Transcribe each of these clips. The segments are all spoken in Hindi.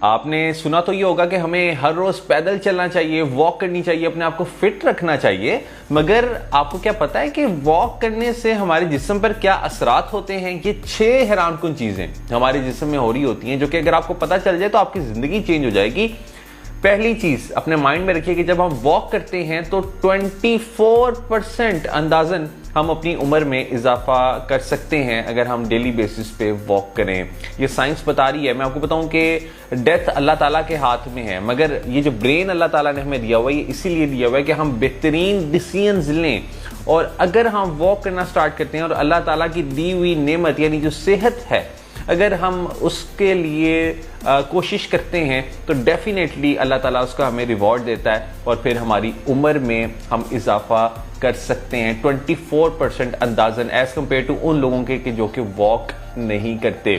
आपने सुना तो ये होगा कि हमें हर रोज पैदल चलना चाहिए, वॉक करनी चाहिए, अपने आप को फिट रखना चाहिए। मगर आपको क्या पता है कि वॉक करने से हमारे जिस्म पर क्या असरात होते हैं? ये 6 हैरानकुन चीजें हमारे जिस्म में हो रही होती हैं, जो कि अगर आपको पता चल जाए तो आपकी जिंदगी चेंज हो जाएगी। पहली चीज अपने माइंड में रखिए कि जब हम वॉक करते हैं तो 24% अंदाजन हम अपनी उम्र में इजाफा कर सकते हैं अगर हम डेली बेसिस पे वॉक करें। ये साइंस बता रही है। मैं आपको बताऊं कि डेथ अल्लाह ताला के हाथ में है, मगर ये जो ब्रेन अल्लाह ताला ने हमें दिया हुआ है ये इसीलिए दिया हुआ है कि हम बेहतरीन डिसीजंस लें। और अगर हम वॉक करना स्टार्ट करते हैं और अल्लाह ताला की दी हुई नेमत यानी जो सेहत है अगर हम उसके लिए कोशिश करते हैं तो डेफिनेटली अल्लाह ताला उसका हमें रिवॉर्ड देता है और फिर हमारी उम्र में हम इजाफा कर सकते हैं 24% अंदाजन एज कम्पेयर टू उन लोगों के जो कि वॉक नहीं करते।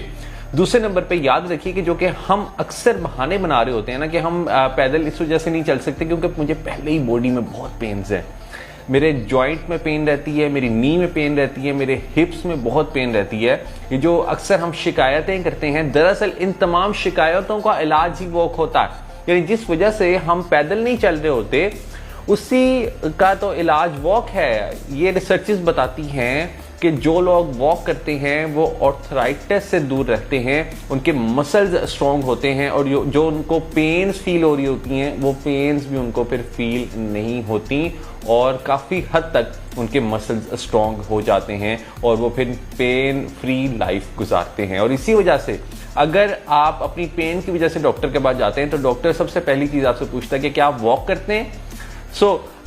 दूसरे नंबर पे याद रखिए कि जो कि हम अक्सर बहाने बना रहे होते हैं ना कि हम पैदल इस वजह से नहीं चल सकते क्योंकि मुझे पहले ही बॉडी में बहुत पेन्स है, मेरे जॉइंट में पेन रहती है, मेरी नी में पेन रहती है, मेरे हिप्स में बहुत पेन रहती है। ये जो अक्सर हम शिकायतें करते हैं दरअसल इन तमाम शिकायतों का इलाज ही वॉक होता है। यानी जिस वजह से हम पैदल नहीं चल रहे होते उसी का तो इलाज वॉक है। ये रिसर्चेस बताती हैं कि जो लोग वॉक करते हैं वो आर्थराइटिस से दूर रहते हैं, उनके मसल्स स्ट्रॉन्ग होते हैं और जो उनको पेन्स फील हो रही होती हैं वो पेन्स भी उनको फिर फील नहीं होती और काफ़ी हद तक उनके मसल्स स्ट्रॉन्ग हो जाते हैं और वो फिर पेन फ्री लाइफ गुजारते हैं। और इसी वजह से अगर आप अपनी पेन की वजह से डॉक्टर के पास जाते हैं तो डॉक्टर सबसे पहली चीज़ आपसे पूछता है कि क्या आप वॉक करते हैं।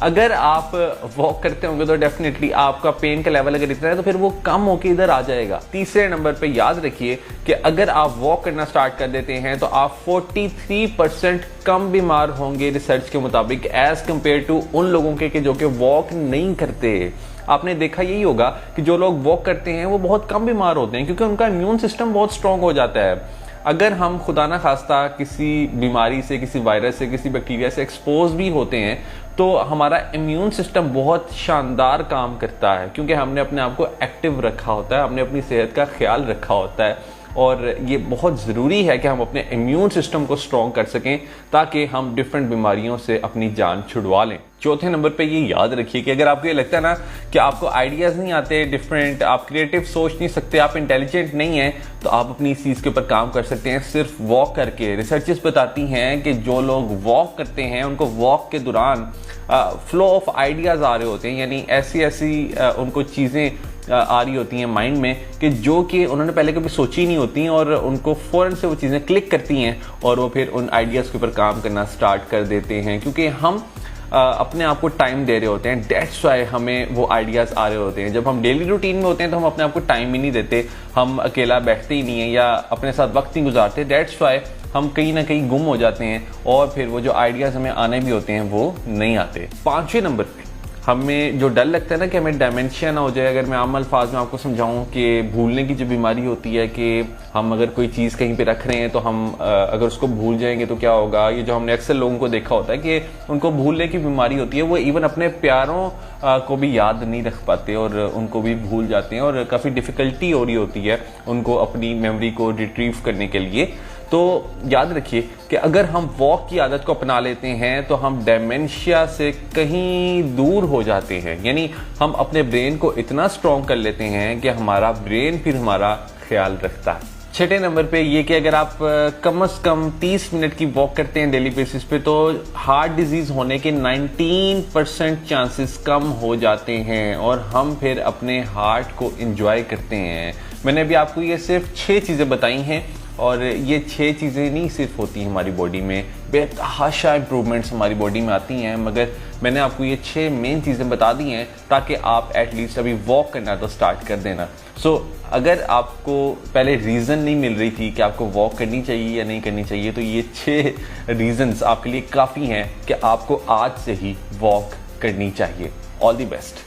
अगर आप वॉक करते होंगे तो डेफिनेटली आपका पेन का लेवल अगर इतना है तो फिर वो कम होकर इधर आ जाएगा। तीसरे नंबर पे याद रखिए कि अगर आप वॉक करना स्टार्ट कर देते हैं तो आप 43% कम बीमार होंगे रिसर्च के मुताबिक एज कंपेयर टू उन लोगों के जो कि वॉक नहीं करते। आपने देखा यही होगा कि जो लोग वॉक करते हैं वो बहुत कम बीमार होते हैं क्योंकि उनका इम्यून सिस्टम बहुत स्ट्रांग हो जाता है। अगर हम खुदा ना खास्ता किसी बीमारी से, किसी वायरस से, किसी बैक्टीरिया से एक्सपोज भी होते हैं तो हमारा इम्यून सिस्टम बहुत शानदार काम करता है क्योंकि हमने अपने आप को एक्टिव रखा होता है, हमने अपनी सेहत का ख्याल रखा होता है। और ये बहुत ज़रूरी है कि हम अपने इम्यून सिस्टम को स्ट्रॉन्ग कर सकें ताकि हम डिफरेंट बीमारियों से अपनी जान छुड़वा लें। चौथे नंबर पे ये याद रखिए कि अगर आपको ये लगता है ना कि आपको आइडियाज़ नहीं आते डिफरेंट, आप क्रिएटिव सोच नहीं सकते, आप इंटेलिजेंट नहीं हैं, तो आप अपनी इस चीज़ के ऊपर काम कर सकते हैं सिर्फ वॉक करके। रिसर्चेस बताती हैं कि जो लोग वॉक करते हैं उनको वॉक के दौरान फ्लो ऑफ आइडियाज़ आ रहे होते हैं, यानी ऐसी उनको चीज़ें आ रही होती हैं माइंड में कि जो कि उन्होंने पहले कभी सोची नहीं होती और उनको फ़ौरन से वो चीज़ें क्लिक करती हैं और वो फिर उन आइडियाज़ के ऊपर काम करना स्टार्ट कर देते हैं क्योंकि हम अपने आप को टाइम दे रहे होते हैं। दैट्स व्हाई हमें वो आइडियाज़ आ रहे होते हैं। जब हम डेली रूटीन में होते हैं तो हम अपने आप को टाइम ही नहीं देते, हम अकेला बैठते ही नहीं है या अपने साथ वक्त नहीं गुजारते। दैट्स व्हाई हम कहीं ना कहीं गुम हो जाते हैं और फिर वो जो आइडियाज़ हमें आने भी होते हैं वो नहीं आते। 5वें नंबर पे हमें जो डर लगता है ना कि हमें डेमेंशिया ना हो जाए, अगर मैं आम अल्फाज में आपको समझाऊं कि भूलने की जो बीमारी होती है कि हम अगर कोई चीज़ कहीं पे रख रहे हैं तो हम अगर उसको भूल जाएंगे तो क्या होगा। ये जो हमने अक्सर लोगों को देखा होता है कि उनको भूलने की बीमारी होती है, वो इवन अपने प्यारों को भी याद नहीं रख पाते और उनको भी भूल जाते हैं और काफ़ी डिफ़िकल्टी हो रही होती है उनको अपनी मेमोरी को रिट्रीव करने के लिए। तो याद रखिए कि अगर हम वॉक की आदत को अपना लेते हैं तो हम डेमेंशिया से कहीं दूर हो जाते हैं, यानी हम अपने ब्रेन को इतना स्ट्रॉन्ग कर लेते हैं कि हमारा ब्रेन फिर हमारा ख्याल रखता है। 6ठे नंबर पे ये कि अगर आप कम से कम 30 मिनट की वॉक करते हैं डेली बेसिस पे तो हार्ट डिजीज होने के 19% चांसेस कम हो जाते हैं और हम फिर अपने हार्ट को एंजॉय करते हैं। मैंने अभी आपको ये सिर्फ 6 चीज़ें बताई हैं और ये 6 चीज़ें नहीं सिर्फ होती हैं हमारी बॉडी में, बेतहाशा इंप्रूवमेंट्स हमारी बॉडी में आती हैं, मगर मैंने आपको ये 6 मेन चीज़ें बता दी हैं ताकि आप एटलीस्ट अभी वॉक करना तो स्टार्ट कर देना। अगर आपको पहले रीज़न नहीं मिल रही थी कि आपको वॉक करनी चाहिए या नहीं करनी चाहिए तो ये 6 रीज़न्स आपके लिए काफ़ी हैं कि आपको आज से ही वॉक करनी चाहिए। All the best.